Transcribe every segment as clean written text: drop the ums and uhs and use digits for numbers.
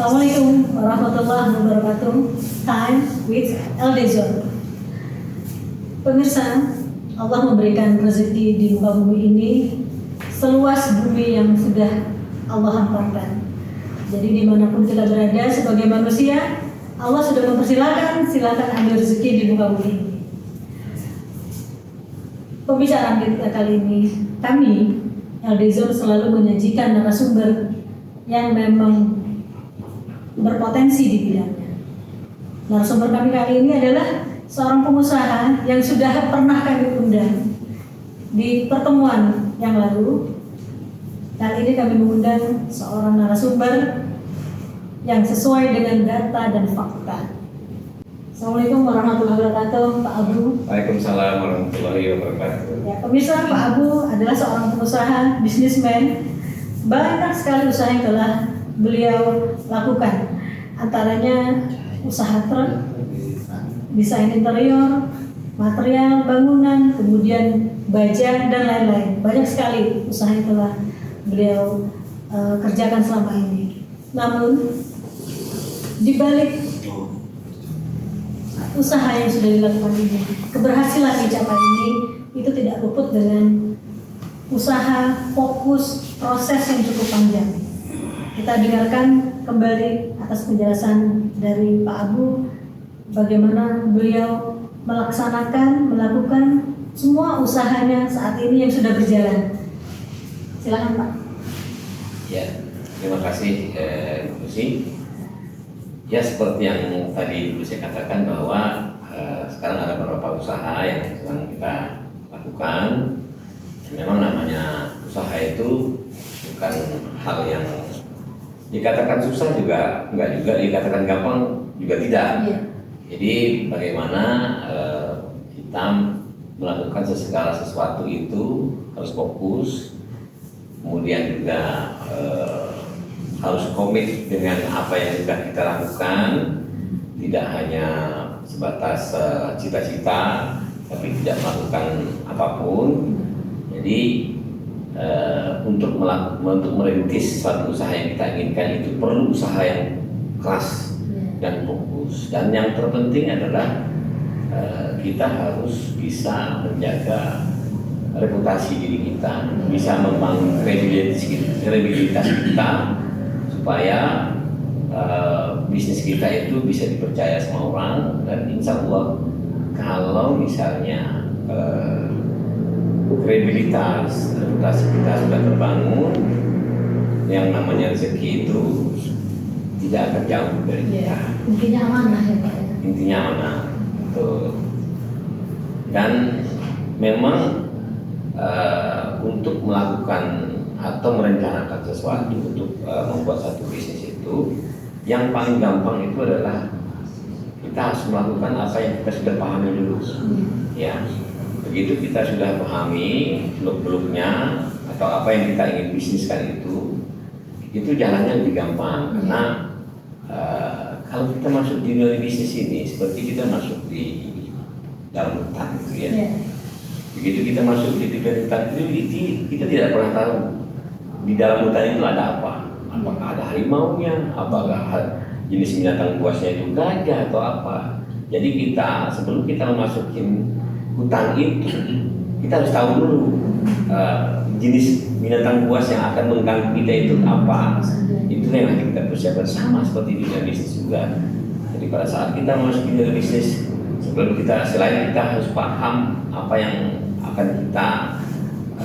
Assalamualaikum warahmatullahi wabarakatuh. Time with Eldezon. Pemirsa, Allah memberikan rezeki di muka bumi ini seluas bumi yang sudah Allah hamparkan. Jadi dimanapun kita berada sebagai manusia, Allah sudah mempersilakan, silakan ambil rezeki di muka bumi ini. Pembicaraan kita kali ini, kami Eldezon selalu menyajikan narasumber yang memang berpotensi di bidangnya. Narasumber kami kali ini adalah seorang pengusaha yang sudah pernah kami undang di pertemuan yang lalu. Kali ini kami mengundang seorang narasumber yang sesuai dengan data dan fakta. Assalamualaikum warahmatullahi wabarakatuh, Pak Abu. Waalaikumsalam warahmatullahi wabarakatuh. Ya, pemirsa, Pak Abu adalah seorang pengusaha, bisnismen. Banyak sekali usaha yang telah beliau lakukan, antaranya usaha truk, desain interior, material bangunan, kemudian baja dan lain-lain. Banyak sekali usaha yang telah beliau kerjakan selama ini. Namun di balik usaha yang sudah dilakukan ini, keberhasilan dicapai ini itu tidak luput dengan usaha, fokus, proses yang cukup panjang. Kita dengarkan kembali atas penjelasan dari Pak Abu bagaimana beliau melakukan semua usahanya saat ini yang sudah berjalan. Silakan Pak. Ya, terima kasih Bu Susi. Ya, seperti yang tadi Bu Susi katakan bahwa sekarang ada beberapa usaha yang sedang kita lakukan. Memang namanya usaha itu bukan hal yang dikatakan susah juga enggak, juga dikatakan gampang juga tidak. Iya. Jadi bagaimana kita melakukan segala sesuatu itu harus fokus, kemudian juga harus komit dengan apa yang sudah kita lakukan, tidak hanya sebatas cita-cita, tapi tidak melakukan apapun. Jadi untuk merintis suatu usaha yang kita inginkan itu perlu usaha yang keras dan fokus. Dan yang terpenting adalah kita harus bisa menjaga reputasi diri kita, bisa membangun kredibilitas kita supaya bisnis kita itu bisa dipercaya sama orang. Dan insya Allah kalau misalnya kredibilitas, reputasi kita sudah terbangun, yang namanya rezeki itu tidak akan jauh dari kita. Intinya amanah ya Pak. Intinya amanah. Betul. Dan memang untuk melakukan atau merencanakan sesuatu untuk membuat satu bisnis itu, yang paling gampang itu adalah kita harus melakukan apa yang kita sudah pahami dulu. Ya. Begitu kita sudah pahami seluk-beluknya atau apa yang kita ingin bisniskan itu jalannya lebih gampang. Karena kalau kita masuk di dunia bisnis ini seperti kita masuk di dalam hutan gitu ya. Begitu kita masuk di dunia hutan itu kita tidak pernah tahu di dalam hutan itu ada apa. Apakah ada harimaunya, apakah jenis binatang buasnya itu gajah atau apa. Jadi kita sebelum kita memasukin hutan itu kita harus tahu dulu jenis binatang buas yang akan mengganggu kita itu apa. Itu yang nanti kita persiapkan, sama seperti di dunia bisnis juga. Jadi pada saat kita masuk di dunia bisnis, sebelum kita selain kita harus paham apa yang akan kita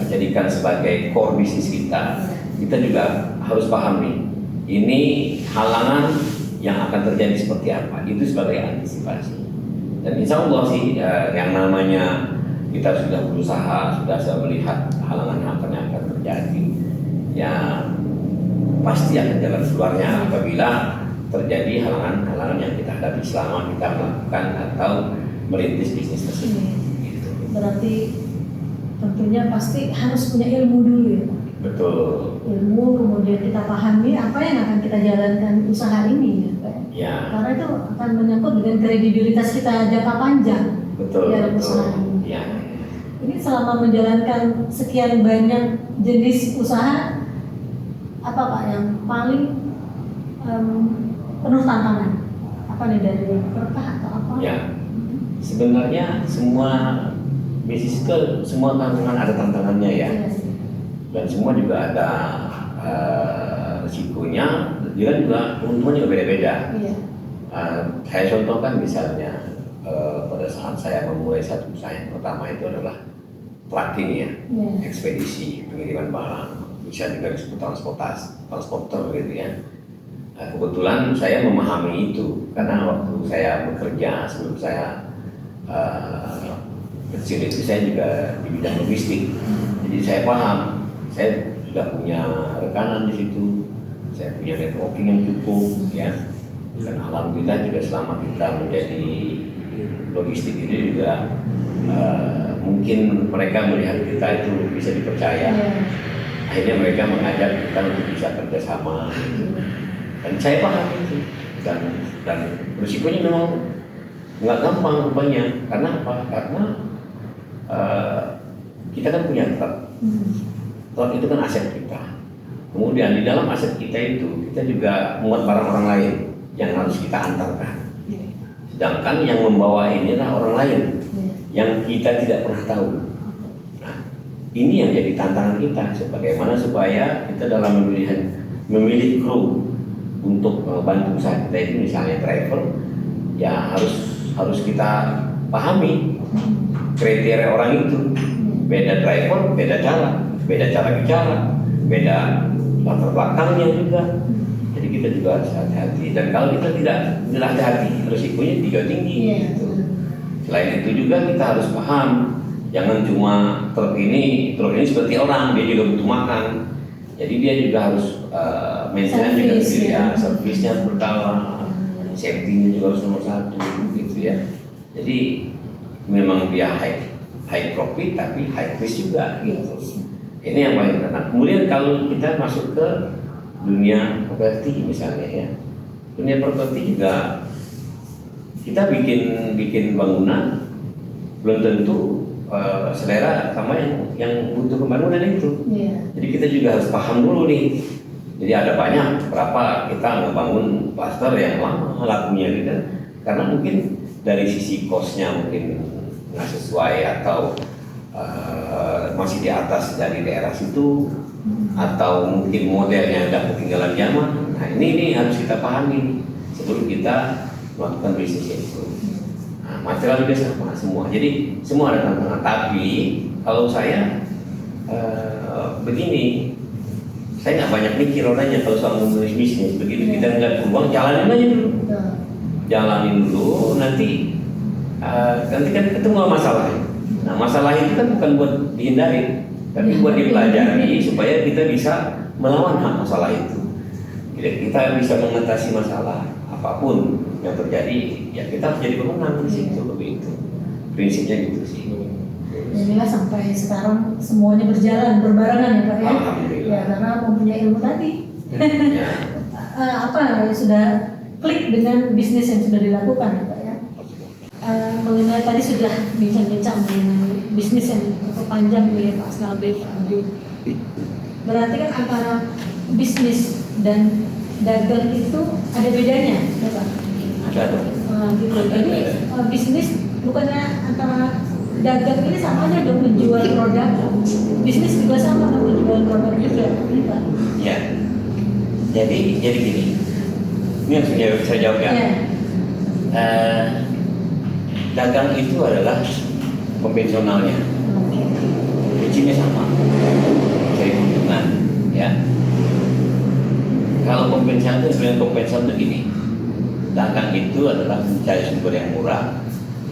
jadikan sebagai core bisnis kita juga harus pahami ini halangan yang akan terjadi seperti apa. Itu sebagai antisipasi. Dan insya Allah sih yang namanya kita sudah berusaha, sudah melihat halangan apa yang akan terjadi, ya pasti akan jalan keluarnya apabila terjadi halangan-halangan yang kita hadapi selama kita melakukan atau merintis bisnis tersebut. Gitu. Berarti tentunya pasti harus punya ilmu dulu ya Pak. Betul. Ilmu, kemudian kita pahami apa yang akan kita jalankan usaha ini ya Pak. Ya. Karena itu akan menyangkut dengan kredibilitas kita jangka panjang. Betul. Dalam usaha ini. Ya. Ini selama menjalankan sekian banyak jenis usaha, apa Pak yang paling penuh tantangan. Apa nih dari berkah atau apa? Ya, sebenarnya semua bisnis itu semua tantangan ada tantangannya ya, Iya sih. dan semua juga ada risikonya, dia juga keuntungannya juga beda-beda. Iya. Saya contohkan misalnya pada saat saya memulai satu usaha yang pertama itu adalah trucking ya, Iya. ekspedisi pengiriman barang, bisa juga disebut transporter gitu ya. Kebetulan saya memahami itu karena waktu saya bekerja sebelum saya kecil itu saya juga di bidang logistik, jadi saya paham. Saya sudah punya rekanan di situ, saya punya networking yang cukup ya. Dan alhamdulillah juga selama kita menjadi logistik ini juga mungkin mereka melihat kita itu bisa dipercaya. Iya. Akhirnya mereka mengajak kita untuk bisa kerjasama. Dan saya paham itu. Dan risikonya memang nggak gampang rupanya. Karena apa? Karena kita kan punya truk. Truk itu kan aset kita. Kemudian di dalam aset kita itu kita juga muat barang orang lain yang harus kita antarkan. Sedangkan yang membawa ini adalah orang lain yang kita tidak pernah tahu. Nah, ini yang jadi tantangan kita. Bagaimana supaya kita dalam memilih kru untuk bantu usaha kita itu, misalnya driver, ya harus kita pahami kriteria orang itu. Beda driver, beda cara bicara, beda latar belakangnya juga. Jadi kita juga harus hati-hati. Dan kalau kita tidak hati-hati, risikonya juga tinggi. Gitu. Selain itu juga kita harus paham, jangan cuma truk ini seperti orang, dia juga butuh makan. Jadi dia juga harus maintenance juga sendiri ya, servisnya berkala, safety-nya juga harus nomor 1 gitu ya. Jadi memang dia high profit tapi high risk juga gitu. Ini yang paling penting. Kemudian kalau kita masuk ke dunia properti misalnya ya, dunia properti juga kita bikin bangunan belum tentu selera sama yang butuh pembangunan itu. Jadi kita juga harus paham dulu nih. Jadi ada banyak berapa kita ngebangun klaster yang lama lakunya gitu, karena mungkin dari sisi cost-nya mungkin nggak sesuai atau masih di atas dari daerah situ, atau mungkin modelnya udah ketinggalan zaman. Nah ini harus kita pahami sebelum kita melakukan bisnis itu. Nah, material juga sama semua. Jadi semua ada tantangan. Tapi kalau saya begini, saya nggak banyak mikir orangnya kalau soal memulai bisnis. Begitu kita ngeliat peluang, jalanin aja dulu. Jalanin dulu, nanti kan ketemu masalah. Nah masalah itu kan bukan buat dihindari, tapi buat dipelajari supaya kita bisa melawan masalah itu. Jadi kita bisa mengatasi masalah apapun yang terjadi, ya kita harus jadi pemenang di situ, begitu. Prinsipnya gitu sih. Inilah sampai sekarang semuanya berjalan berbarengan ya Pak ya. Alhamdulillah. Ya karena mempunyai ilmu tadi. Ya. Apa sudah klik dengan bisnis yang sudah dilakukan ya Pak ya. Mengenai tadi sudah bincang-bincang mengenai bisnis yang cukup panjang nih Pak Snalbe. Berarti kan antara bisnis dan dagang itu ada bedanya, ya Pak? Ada dong. Gitu. Jadi bisnis bukannya antara dagang ini sama aja dong menjual produk, bisnis juga sama dong menjual produk juga, ya Pak? Ya. Jadi gini. Ini yang saya jawab ya. Dagang itu adalah konvensionalnya, kuncinya sama, dari keuntungan, ya. Kalau konvensional itu sebenarnya konvensional begini, dagang itu adalah mencari sumber yang murah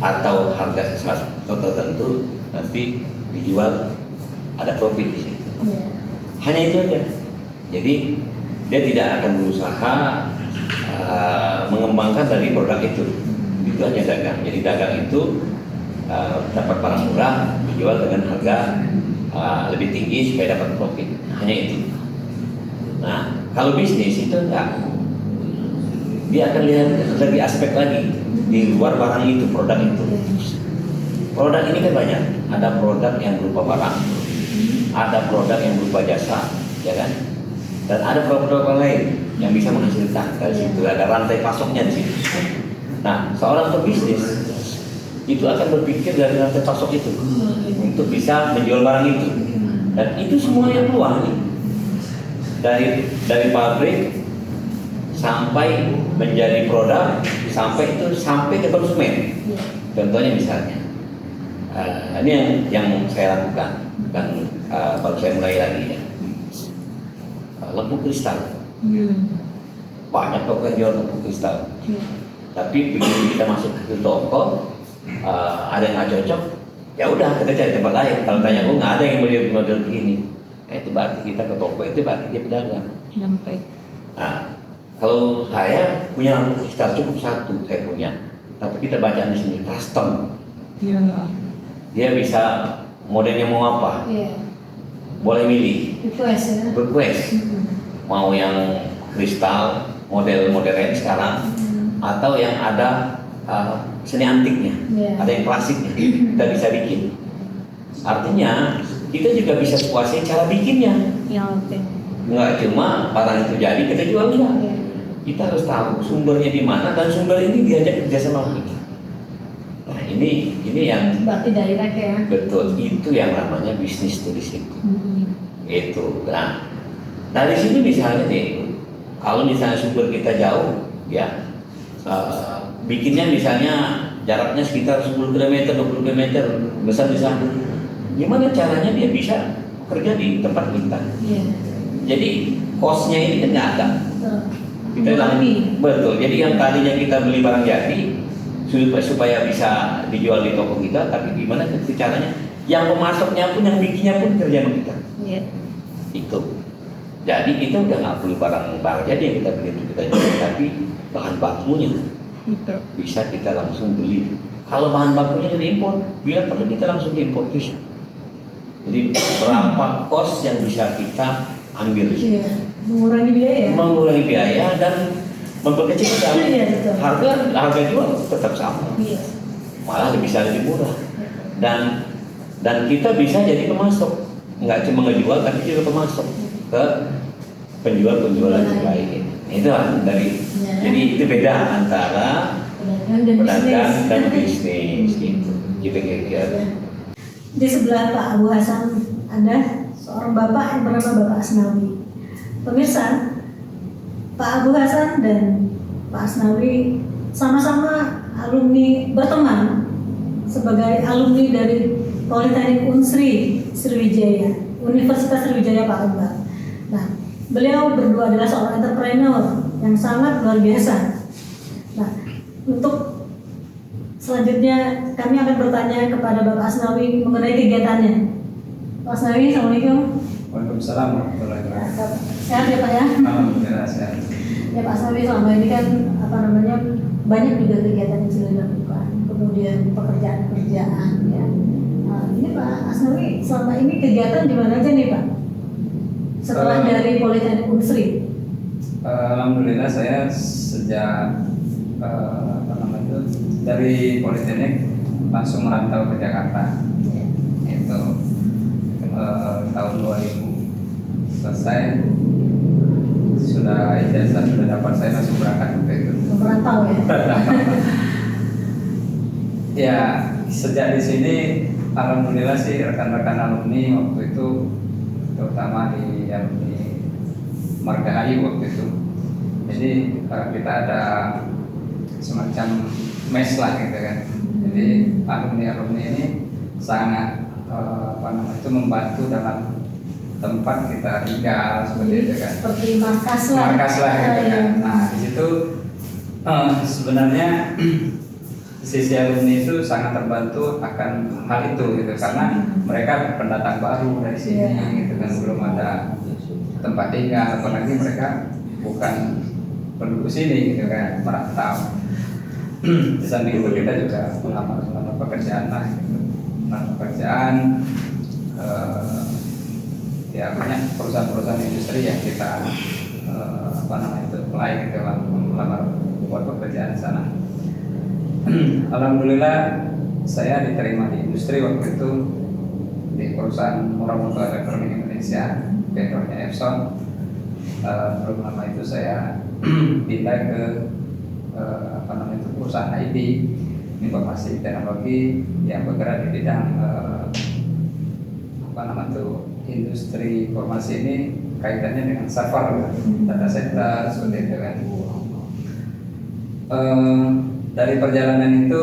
atau harga sesuatu tertentu, nanti dijual ada profit di situ. Hanya itu aja. Jadi dia tidak akan berusaha mengembangkan dari produk itu. Itu hanya dagang. Jadi dagang itu dapat barang murah dijual dengan harga lebih tinggi supaya dapat profit. Hanya itu. Nah, kalau bisnis itu enggak. Dia akan lihat lebih aspek lagi di luar barang itu, produk itu. Produk ini kan banyak. Ada produk yang berupa barang, ada produk yang berupa jasa, ya kan? dan ada produk lain yang bisa menghasilkan dari situ, ada rantai pasoknya di situ. Nah, seorang pebisnis itu akan berpikir dari rantai pasok itu untuk bisa menjual barang itu, dan itu semuanya peluang nih. Dari pabrik sampai menjadi produk, sampai ke konsumen. Contohnya misalnya, ini yang saya lakukan, dan baru saya mulai lagi ya. Lampu kristal, banyak toko yang jual lampu kristal. Tapi begitu kita masuk ke toko, ada yang nggak cocok, ya udah kita cari tempat lain. Kalau tanya, oh nggak ada yang beli model begini, itu berarti kita ke toko itu berarti dia pedagang. Nah, kalau saya punya lampu kristal cukup satu, saya punya. Tapi kita baca di sini custom. Dia bisa modelnya mau apa, boleh milih. Request. Mau yang kristal model-model sekarang, atau yang ada seni antiknya, ada yang klasiknya, kita bisa bikin. Artinya kita juga bisa puasin cara bikinnya. Nggak cuma barang itu jadi kita jual enggak. Kita harus tahu sumbernya di mana, dan sumber ini diajak kerja sama kita. Nah, ini yang berarti direct ya. betul, itu yang namanya bisnis tulis itu. Itu. Nah, dari sini misalnya nih, kalau misalnya sumber kita jauh, ya bikinnya misalnya jaraknya sekitar 10 km, 20 km, besar di sana. Gimana caranya dia bisa kerja di tempat kita? Jadi cost-nya ini kan nggak ada. Kita betul. Jadi yang tadinya kita beli barang jadi supaya bisa dijual di toko kita, tapi gimana caranya? Yang pemasoknya pun, yang bikinnya pun kerja sama kita. Itu. Jadi kita udah nggak perlu barang jadi yang kita beli untuk kita jual, tapi bahan bakunya bisa kita langsung beli. Kalau bahan bakunya dari impor, bila perlu kita langsung impor bisa. Jadi berapa cost yang bisa kita ambil? Mengurangi biaya dan memperkecil harga jual tetap sama, malah bisa lebih murah. Dan kita bisa jadi pemasok, nggak cuma ngejual tapi juga pemasok ke penjual yang lain. Itu dari jadi itu beda antara pedagang dan bisnis gitu. Gitu kira-kira. Di sebelah Pak Abu Hasan ada seorang bapak yang bernama Bapak Asnawi. Pemirsa, Pak Abu Hasan dan Pak Asnawi sama-sama alumni, berteman sebagai alumni dari Politeknik Unsri Sriwijaya, Universitas Sriwijaya Pak Akbar. Nah, beliau berdua adalah seorang entrepreneur yang sangat luar biasa. Nah, untuk selanjutnya kami akan bertanya kepada Bapak Asnawi mengenai kegiatannya. Pak Asnawi, Assalamualaikum. Waalaikumsalam warahmatullahi wabarakatuh. Sehat ya Pak ya? Alhamdulillah sehat. Ya Pak Asnawi, selama ini kan banyak juga kegiatan yang sudah dilakukan, kemudian pekerjaan-pekerjaan ya. Nah, ini Pak Asnawi selama ini kegiatan di mana aja nih Pak? Setelah dari Politeknik Unsri. Alhamdulillah saya sejak dari Politeknik langsung merantau ke Jakarta. Itu tahun 2000 selesai, sudah ijazah sudah dapat, saya langsung berangkat ke itu. Merantau ya. Ya, sejak di sini alhamdulillah sih rekan-rekan alumni waktu itu, terutama di alumni Margahayu waktu itu. Jadi kita ada semacam mes lah gitu kan. Jadi alumni ini sangat itu membantu dalam tempat kita tinggal seperti itu kan. Seperti markas lah gitu kan. Nah di situ sebenarnya sisi alumni itu sangat terbantu akan hal itu gitu, karena mereka pendatang baru dari sini gitu kan, belum ada tempat tinggal, apalagi mereka bukan penduduk sini gitu kan, merantau. Di samping itu kita juga melamar pekerjaan lah gitu. Pekerjaan ya banyak perusahaan-perusahaan industri yang kita apply gitu, melamar buat pekerjaan di sana. Alhamdulillah saya diterima di industri waktu itu di perusahaan Muramoto Elektronik Indonesia, vendornya Epson. belum lama itu saya pindah ke perusahaan IT informasi teknologi yang bergerak di bidang industri informasi ini kaitannya dengan server, data center seperti itu kan. Dari perjalanan itu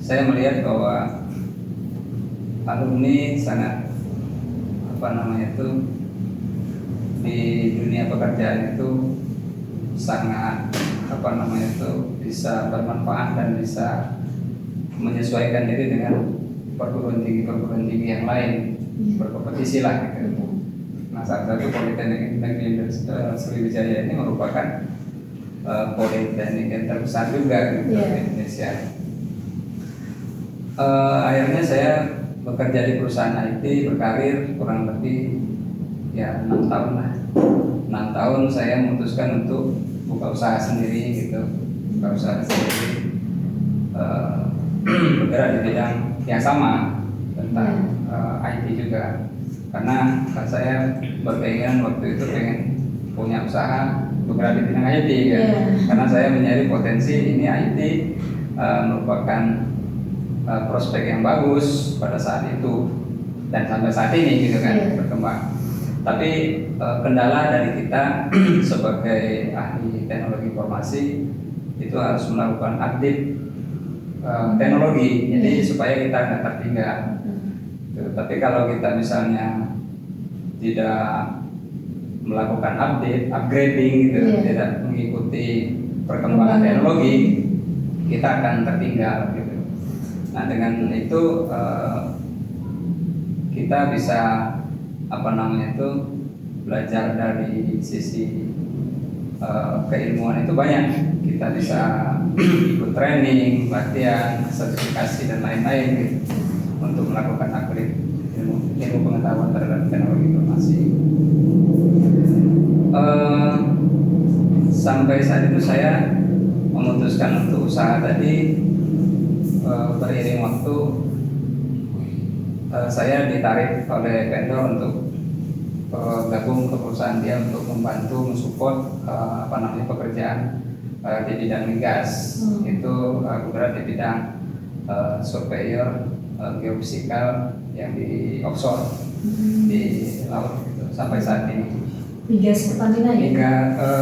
saya melihat bahwa alumni sangat di dunia pekerjaan itu sangat bisa bermanfaat dan bisa menyesuaikan diri dengan perguruan tinggi yang lain, berkompetisi lah gitu. Nah, salah satu Politeknik Negeri Sriwijaya ini merupakan politeknik yang terbesar juga gitu di Indonesia. Akhirnya saya bekerja di perusahaan IT, berkarir kurang lebih 6 tahun lah. 6 tahun saya memutuskan untuk buka usaha sendiri gitu, bergerak di bidang yang sama tentang IT juga. Karena saya berkeinginan waktu itu pengen punya usaha bergerak di bidang IT kan. Karena saya menyadari potensi ini IT merupakan prospek yang bagus pada saat itu dan sampai saat ini gitu kan berkembang. Tapi kendala dari kita sebagai ahli teknologi informasi itu harus melakukan update teknologi, jadi supaya kita nggak tertinggal. Tapi kalau kita misalnya tidak melakukan upgrading gitu, tidak mengikuti perkembangan teknologi, kita akan tertinggal gitu. Nah, dengan itu kita bisa belajar dari sisi keilmuan itu banyak. Kita bisa ikut training, latihan, sertifikasi dan lain-lain gitu, untuk melakukan upgrade ilmu pengetahuan terhadap teknologi informasi. Sampai saat itu saya memutuskan untuk usaha tadi. Beriring waktu saya ditarik oleh vendor untuk gabung ke perusahaan dia untuk membantu mensupport pekerjaan di bidang migas. Itu bergerak di bidang surveyor geofisikal yang di offshore di laut gitu, sampai saat ini. Migas Pertamina ya?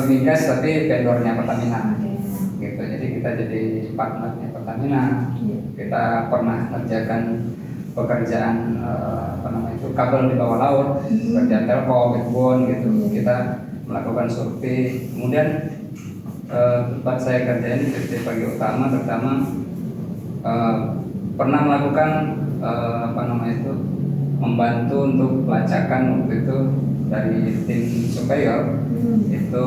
Migas tapi vendornya Pertamina. Gitu. Jadi kita jadi partnernya Pertamina. Kita pernah kerjakan pekerjaan kabel di bawah laut, pekerjaan telkom, backbone gitu. Kita melakukan survei. Kemudian tempat saya kerjain di Pagi Utama terutama pernah melakukan membantu untuk pelacakan waktu itu dari tim surveyor itu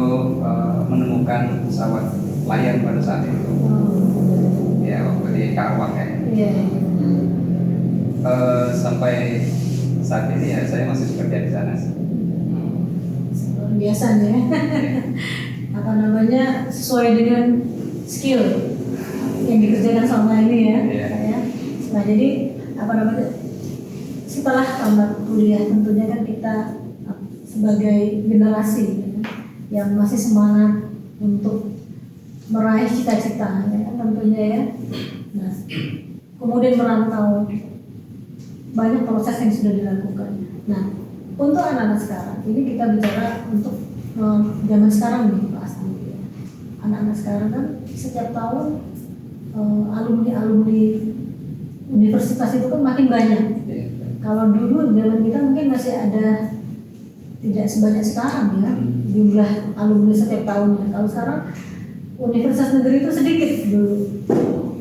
menemukan pesawat Lion pada saat itu. Ya, waktu di Karawang kan. Sampai saat ini ya saya masih bekerja di sana sih. Luar biasa ya. Sesuai dengan skill yang dikerjakan selama ini ya. Nah, jadi setelah tamat kuliah tentunya kan kita sebagai generasi yang masih semangat untuk meraih cita-cita ya kan tentunya ya. Nah, kemudian merantau, banyak proses yang sudah dilakukan. Nah, untuk anak-anak sekarang ini kita bicara untuk zaman sekarang nih Pak Asli. Anak-anak sekarang kan setiap tahun alumni universitas itu kan makin banyak. Kalau dulu zaman kita mungkin masih ada tidak sebanyak sekarang ya jumlah alumni setiap tahunnya. Kalau sekarang universitas negeri itu sedikit dulu,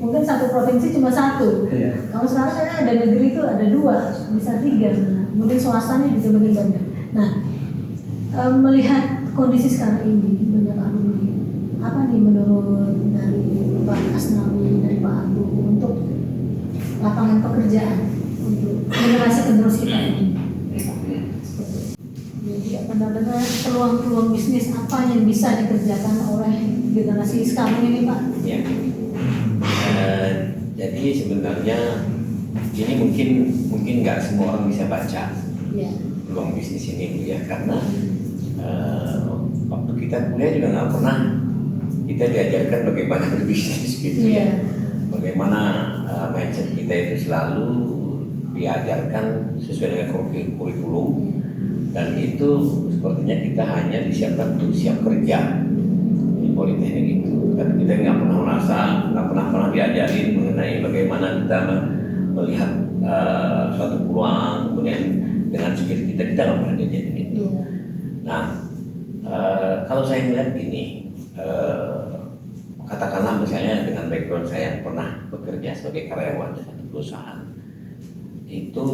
mungkin satu provinsi cuma satu. Kalau sekarang saya ada negeri itu ada 2, bisa 3. Nah, mungkin swastanya juga makin banyak. Nah, melihat kondisi sekarang ini banyak alumni, apa nih menurut dari Pak Asnawi, dari Pak Agung untuk lapangan pekerjaan untuk generasi penerus kita ini? Jadi benar-benar peluang-peluang bisnis apa yang bisa dikerjakan oleh generasi sekarang ini Pak? Ya. Jadi sebenarnya ini mungkin nggak semua orang bisa baca peluang bisnis ini ya, karena waktu kita kuliah juga nggak pernah kita diajarkan bagaimana berbisnis gitu ya. Bagaimana mindset kita itu selalu diajarkan sesuai dengan kurikulum, dan itu sepertinya kita hanya disiapkan untuk siap kerja di politeknik itu. Dan kita nggak pernah diajarin mengenai bagaimana kita melihat suatu peluang, kemudian dengan skill kita nggak pernah diajarin itu. Nah, kalau saya melihat gini, katakanlah misalnya dengan background saya yang pernah bekerja sebagai karyawan di satu perusahaan, itu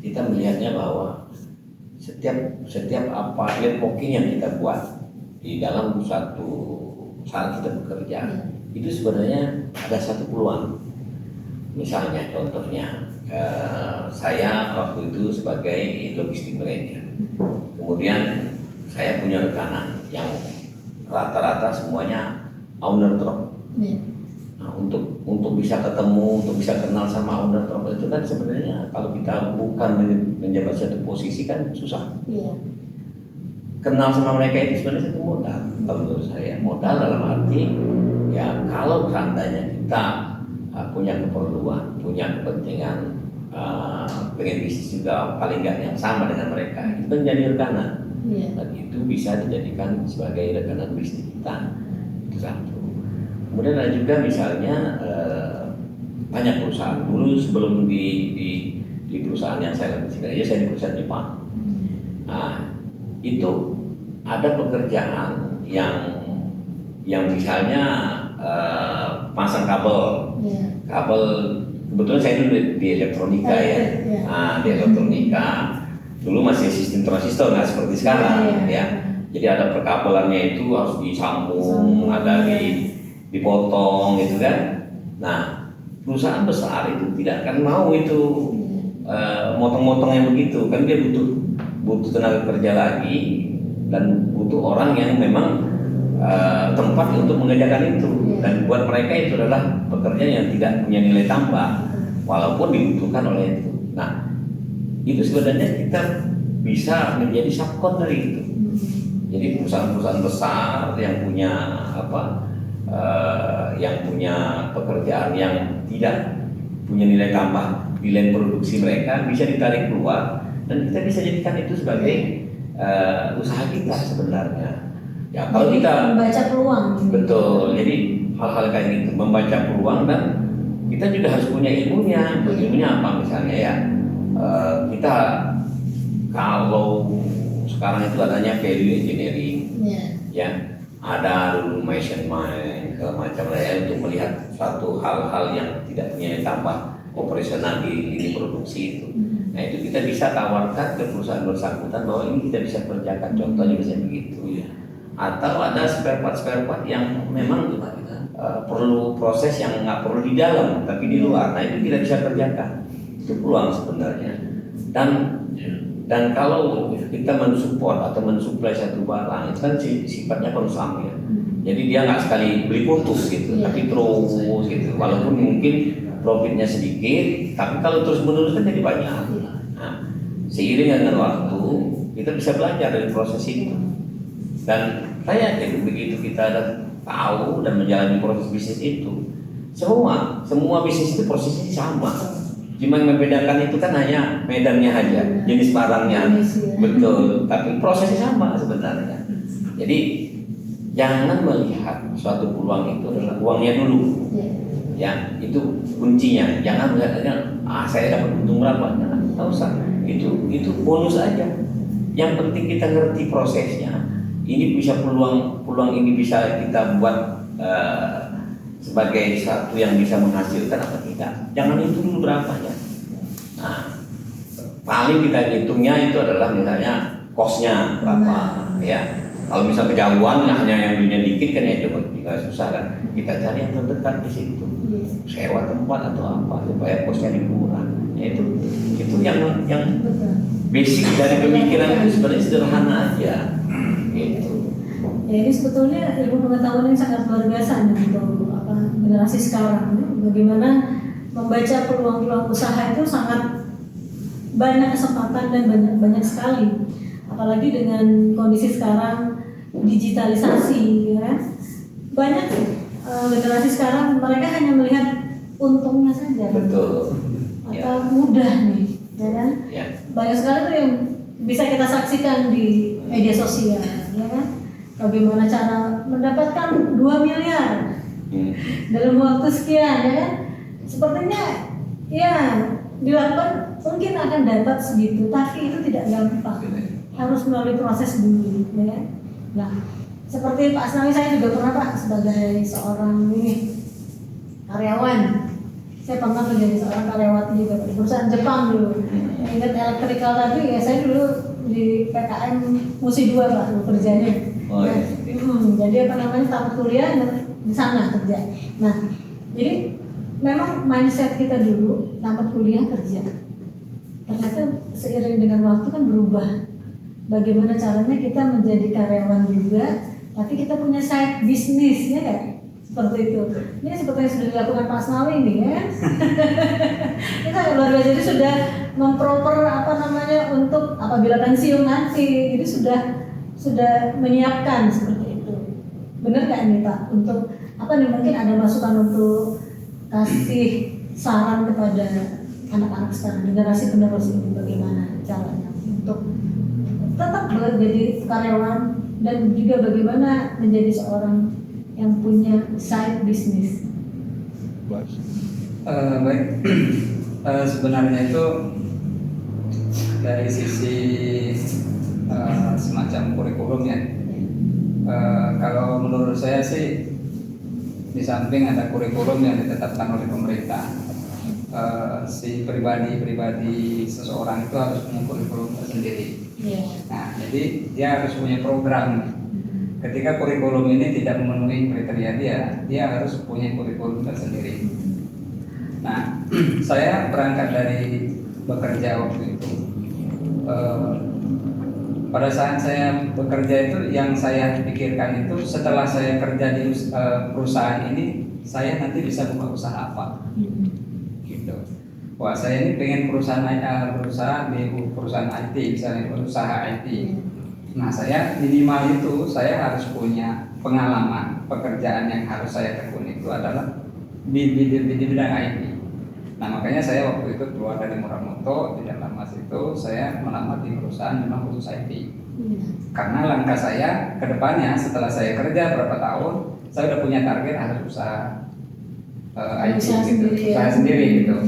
kita melihatnya bahwa setiap apa networking yang kita buat di dalam satu saat kita bekerja, itu sebenarnya ada satu peluang. Misalnya contohnya, saya waktu itu sebagai logistik manager, kemudian saya punya rekanan yang rata-rata semuanya owner truk. Nah, untuk bisa ketemu, untuk bisa kenal sama owner truk itu kan sebenarnya kalau kita bukan menjabat satu posisi kan susah. Kenal sama mereka itu sebenarnya satu modal. Kalau menurut saya modal dalam arti ya kalau seandainya kita punya keperluan, punya kepentingan, pengen bisnis juga paling nggak yang sama dengan mereka, itu kan jadi rekanan. Dan itu bisa dijadikan sebagai rekanan bisnis kita. Itu satu. Kemudian ada juga misalnya banyak perusahaan dulu sebelum di perusahaan yang saya lakukan, saya di perusahaan Jepang. Nah, itu ada pekerjaan yang misalnya pasang kabel. Kabel kebetulan saya dulu di elektronika ya. Nah, di elektronika dulu masih sistem transistor, nggak seperti sekarang ya. Jadi ada perkabelannya itu harus disambung, ada dipotong gitu kan. Nah, perusahaan besar itu tidak akan mau itu motong-motong yang begitu, kan dia butuh tenaga kerja lagi dan butuh orang yang memang tempat untuk mengerjakan itu. Dan buat mereka itu adalah pekerjaan yang tidak punya nilai tambah walaupun dibutuhkan oleh itu. Nah, itu sebenarnya kita bisa menjadi subkon dari itu. Jadi perusahaan-perusahaan besar yang punya yang punya pekerjaan yang tidak punya nilai tambah, nilai produksi mereka bisa ditarik keluar dan kita bisa jadikan itu sebagai usaha kita sebenarnya. Ya kalau jadi kita membaca peluang. Betul. Jadi hal-hal kayak gitu membaca peluang, dan kita juga harus punya ilmunya. Ilmunya apa misalnya ya? Kita kalau sekarang itu adanya value engineering, ya ada dulu measurement segala macam ya untuk melihat suatu hal-hal yang tidak punya tambah operasional di lini produksi itu. Nah itu kita bisa tawarkan ke perusahaan bersangkutan bahwa ini kita bisa kerjakan, contohnya bisa begitu ya. Atau ada spare part yang memang perlu proses yang nggak perlu di dalam tapi di luar, nah itu kita bisa kerjakan. Itu peluang sebenarnya. Dan kalau kita mensupport atau mensuplai satu barang itu kan sifatnya konsum ya. Jadi dia nggak sekali beli putus gitu, tapi terus gitu. Walaupun mungkin profitnya sedikit, tapi kalau terus menerus kan jadi banyak. Nah, seiring dengan waktu kita bisa belajar dari proses itu. Dan saya yakin begitu kita tahu dan menjalani proses bisnis itu, semua bisnis itu prosesnya sama. Cuma yang membedakan itu kan hanya medannya aja, jenis barangnya, betul. Tapi prosesnya sama sebenarnya. Jadi jangan melihat suatu peluang itu adalah uangnya dulu, ya itu kuncinya. Jangan melihatnya, saya dapat untung berapa, nggak usah. Itu bonus aja. Yang penting kita ngerti prosesnya. Ini bisa peluang ini bisa kita buat sebagai satu yang bisa menghasilkan apa tidak. Jangan itu dulu berapanya. Nah, paling kita hitungnya itu adalah misalnya cost-nya berapa, ya. Kalau misal kejauhan hanya yang dunia dikit kan ya juga susah kan. Kita cari yang terdekat di situ, sewa tempat atau apa supaya cost-nya dikurang. Ya, itu yang basic dari pemikiran itu sebenarnya sederhana aja. Gitu. Ya ini sebetulnya ilmu pengetahuan yang sangat luar biasa untuk generasi sekarang. Bagaimana membaca peluang-peluang usaha itu sangat banyak kesempatan dan banyak sekali. apalagi dengan kondisi sekarang digitalisasi, ya. Banyak generasi sekarang mereka hanya melihat untungnya saja. Betul. Atau mudah nih, ya kan? Ya. Banyak sekali tuh yang bisa kita saksikan di media sosial, ya kan? Bagaimana cara mendapatkan 2 miliar dalam waktu sekian, ya kan? Sepertinya ya dilakukan mungkin akan dapat segitu, tapi itu tidak gampang. Harus melalui proses dulu, ya kan? Nah, seperti Pak Asnawi, saya juga pernah Pak sebagai seorang karyawan. Saya pernah menjadi seorang karyawan juga di perusahaan Jepang dulu. Ingat elektrikal tadi ya, saya dulu di PKM Musi 2 Pak dulu kerjanya. Oh, iya. Jadi apa namanya, tamat kuliah di sana kerja. Nah, jadi memang mindset kita dulu tamat kuliah kerja. Ternyata seiring dengan waktu kan berubah. Bagaimana caranya kita menjadi karyawan juga, tapi kita punya side bisnis, ya kan? Seperti itu. Ini seperti yang sudah dilakukan Pak Asnawi ini, ya. Kita luar biasa, jadi sudah memproper apa namanya untuk apabila pensiun nanti, ini sudah menyiapkan seperti itu. Benar nggak ini Pak? Untuk apa nih, mungkin ada masukan untuk kasih saran kepada anak-anak sekarang, generasi penerus ini, bagaimana caranya untuk tetap menjadi karyawan dan juga bagaimana menjadi seorang yang punya side business. Baik, sebenarnya itu dari sisi semacam kurikulum ya. Kalau menurut saya sih, di samping ada kurikulum yang ditetapkan oleh pemerintah, si pribadi seseorang itu harus punya kurikulum tersendiri. Nah, jadi dia harus punya program. Ketika kurikulum ini tidak memenuhi kriteria dia harus punya kurikulum tersendiri. Nah, saya berangkat dari bekerja waktu itu. Pada saat saya bekerja itu, yang saya pikirkan itu setelah saya kerja di perusahaan ini, saya nanti bisa buka usaha apa? Gitu. Wah, saya ini pengen berusaha di perusahaan IT, misalnya usaha IT. Nah, saya minimal itu saya harus punya pengalaman pekerjaan yang harus saya tekuni itu adalah di bidang IT. Nah, makanya saya waktu itu keluar dari Muramoto, di dalam mas itu saya melamar di perusahaan memang khusus IT. Karena langkah saya ke depannya setelah saya kerja berapa tahun, saya udah punya target harus usaha IT gitu, usaha sendiri gitu.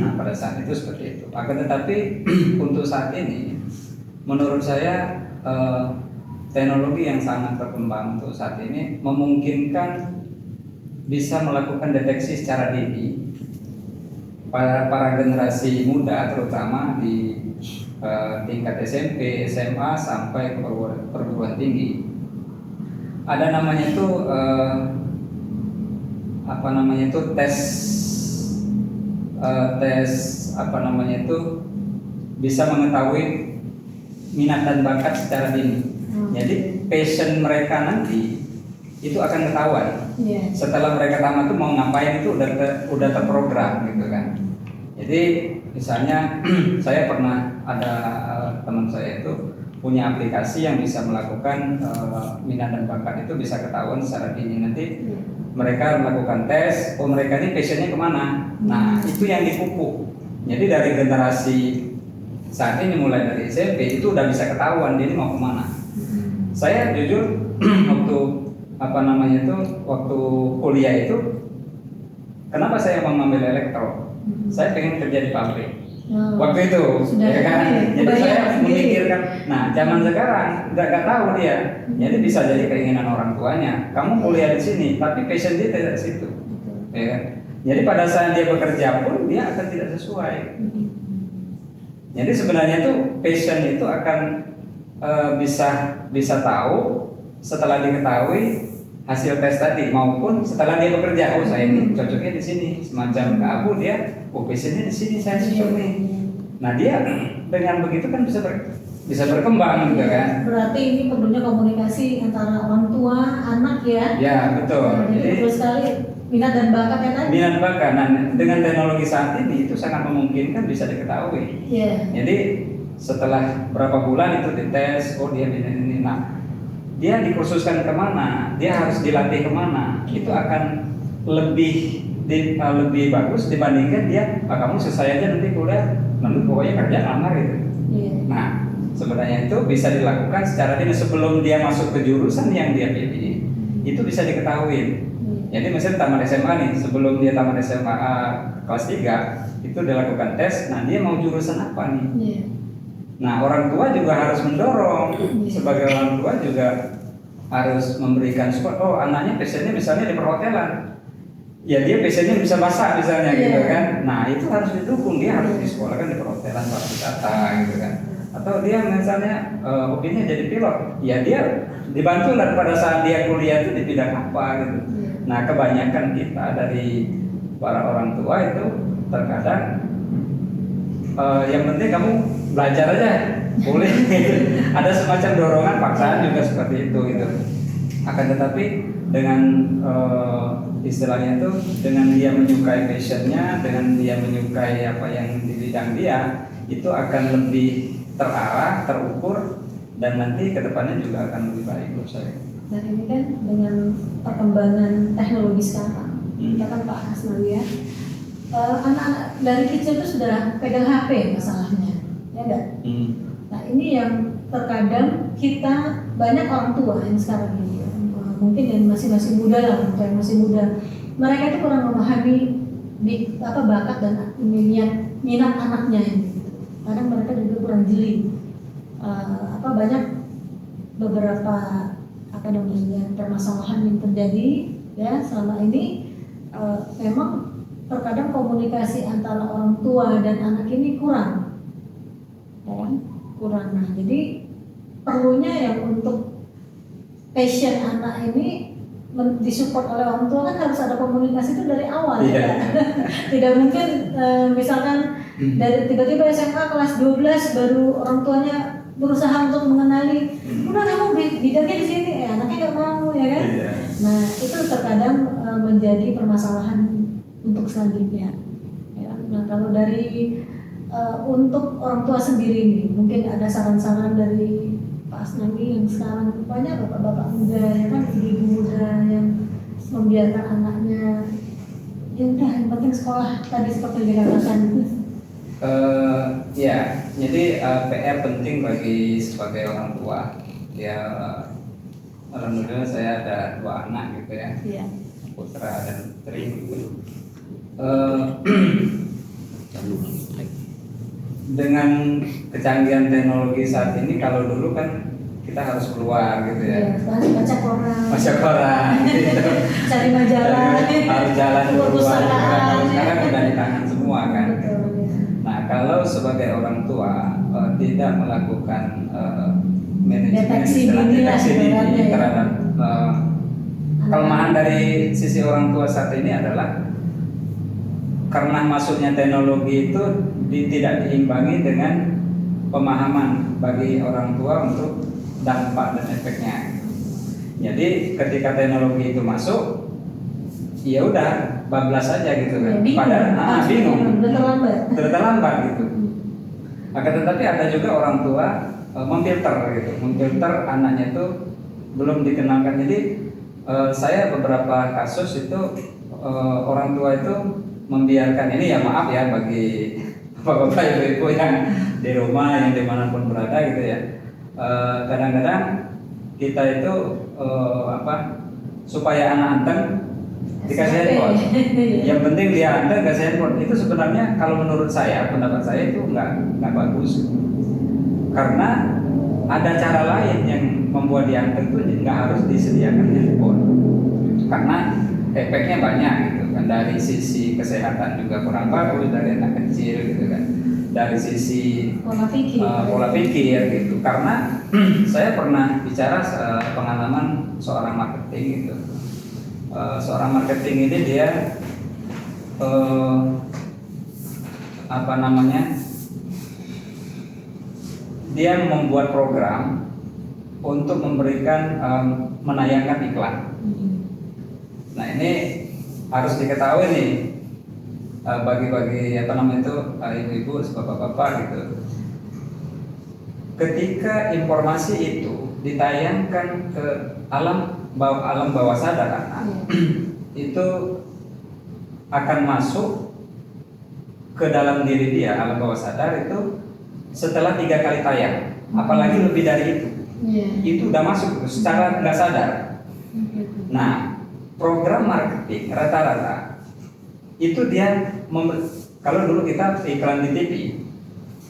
Nah, pada saat itu seperti itu. Akan tetapi untuk saat ini, menurut saya teknologi yang sangat berkembang untuk saat ini memungkinkan bisa melakukan deteksi secara dini para generasi muda, terutama di tingkat SMP, SMA sampai ke perguruan tinggi. Ada namanya itu tes bisa mengetahui minat dan bakat secara dini. Jadi passion mereka nanti itu akan ketahuan. Setelah mereka tamat itu mau ngapain itu udah terprogram gitu kan. Jadi misalnya saya pernah ada teman saya itu punya aplikasi yang bisa melakukan minat dan bakat itu bisa ketahuan secara dini. Nanti mereka melakukan tes, mereka ini passionnya kemana. Nah, itu yang dipupuk. Jadi dari generasi saat ini mulai dari SMP itu udah bisa ketahuan dia ini mau kemana. Saya jujur waktu kuliah itu, kenapa saya mengambil elektro? Saya pengen kerja di pabrik. Waktu itu, ya kan? Jadi saya memikirkan, nah zaman sekarang nggak tahu dia. Jadi bisa jadi keinginan orang tuanya. Kamu kuliah di sini, tapi passion dia tidak di situ. Ya kan? Jadi pada saat dia bekerja pun dia akan tidak sesuai. Jadi sebenarnya itu passion itu akan bisa tahu setelah diketahui hasil tes tadi, maupun setelah dia bekerja. Oh, saya ini cocoknya di sini, semacam ke Abu dia, oh passionnya di sini, saya cocok nih. Nah, dia dengan begitu kan bisa berkembang gitu kan. Berarti ini perlunya komunikasi antara orang tua, anak ya. Ya, betul. Nah, jadi perlu sekali minat dan bakat ya kan? Minat bakat. Nah, dengan teknologi saat ini itu sangat memungkinkan bisa diketahui. Iya. Jadi setelah berapa bulan itu dites, oh dia ini. Nah, dia dikhususkan kemana, dia harus dilatih kemana, itu akan lebih lebih bagus dibandingkan dia, kamu selesai aja nanti kuliah, nanti pokoknya kerja lamar gitu. Iya. Nah, sebenarnya itu bisa dilakukan secara dini sebelum dia masuk ke jurusan yang dia pilih, itu bisa diketahui. Jadi misalnya tamat SMA nih, sebelum dia tamat SMA kelas 3 itu dilakukan tes, nah dia mau jurusan apa nih? Iya. Nah, orang tua juga harus mendorong, sebagai orang tua juga harus memberikan support. Oh, anaknya passionnya misalnya di perhotelan, ya dia passionnya bisa masak misalnya gitu kan. Nah, itu harus didukung, dia harus disekolahkan di perhotelan pariwisata gitu kan. Atau dia misalnya hobinya jadi pilot, ya dia dibantu lah pada saat dia kuliah itu di bidang apa gitu. Nah, kebanyakan kita dari para orang tua itu terkadang yang penting kamu belajar aja, boleh gitu. Ada semacam dorongan paksaan juga seperti itu gitu. Akan tetapi dengan istilahnya itu dengan dia menyukai passionnya, dengan dia menyukai apa yang di bidang dia, itu akan lebih terarah, terukur, dan nanti kedepannya juga akan lebih baik menurut saya. Dan ini kan dengan perkembangan teknologi sekarang, kita kan Pak Hasnawi ya, anak-anak dari kecil itu sudah pegang HP masalahnya, ya enggak? Nah ini yang terkadang kita banyak orang tua yang sekarang ini, mungkin yang masih muda lah, yang masih muda, mereka itu kurang memahami bakat dan minat anaknya ini. Kadang mereka juga kurang jeli. Banyak beberapa permasalahan yang terjadi ya selama ini, memang terkadang komunikasi antara orang tua dan anak ini kurang. Nah, jadi perlunya yang untuk passion anak ini disupport oleh orang tua kan harus ada komunikasi itu dari awal. Yeah. Ya. Tidak mungkin misalkan dari tiba-tiba SMA kelas 12 baru orang tuanya berusaha untuk mengenali, udah kamu bidangnya di sini, anaknya nggak mau ya kan? Yeah. Nah itu terkadang menjadi permasalahan untuk selanjutnya. Ya. Nah kalau dari untuk orang tua sendiri nih, mungkin ada saran-saran dari Pak Hasnawi yang sekarang banyak bapak-bapak muda ya kan, ibu muda yang membiarkan anaknya ya udah yang penting sekolah tadi seperti yang dikatakan. Ya, jadi PR penting bagi sebagai orang tua. Ya, alhamdulillah saya ada 2 anak gitu ya, yeah. Putra dan putri. Dengan kecanggihan teknologi saat ini, kalau dulu kan kita harus keluar gitu ya, baca koran, gitu. Cari majalah, harus jalan keluar. Kalau sekarang udah di tangan semua kan. Betul. Nah, kalau sebagai orang tua tidak melakukan manajemen deteksi dini terhadap kelemahan dari sisi orang tua saat ini adalah karena masuknya teknologi itu tidak diimbangi dengan pemahaman bagi orang tua untuk dampak dan efeknya. Jadi ketika teknologi itu masuk, ya udah bablas saja gitu kan. Padahal bingung, terlambat gitu. Akan tetapi ada juga orang tua memfilter anaknya itu belum dikenalkan. Jadi saya beberapa kasus itu orang tua itu membiarkan, ini ya maaf ya bagi bapak-bapak ibu-ibu yang di rumah yang dimanapun berada gitu ya. Kadang-kadang kita itu supaya anak anteng dikasih handphone. Yang penting dia anteng kasih handphone. Itu sebenarnya kalau menurut saya, pendapat saya itu nggak bagus. Karena ada cara lain yang membuat dia anteng itu nggak harus disediakan handphone. Karena efeknya banyak gitu kan, dari sisi kesehatan juga kurang bagus dari anak kecil gitu kan, dari sisi pola pikir gitu. Karena saya pernah bicara pengalaman seorang marketing gitu. Seorang marketing ini dia dia membuat program untuk memberikan menayangkan iklan. Nah ini harus diketahui nih bagi ibu-ibu, bapak-bapak gitu. ketika informasi itu ditayangkan ke alam bawah sadar anak, itu akan masuk ke dalam diri dia, alam bawah sadar itu setelah 3 kali tayang, apalagi lebih dari itu. Itu udah masuk secara nggak sadar. Nah, program marketing rata-rata itu dia kalau dulu kita iklan di TV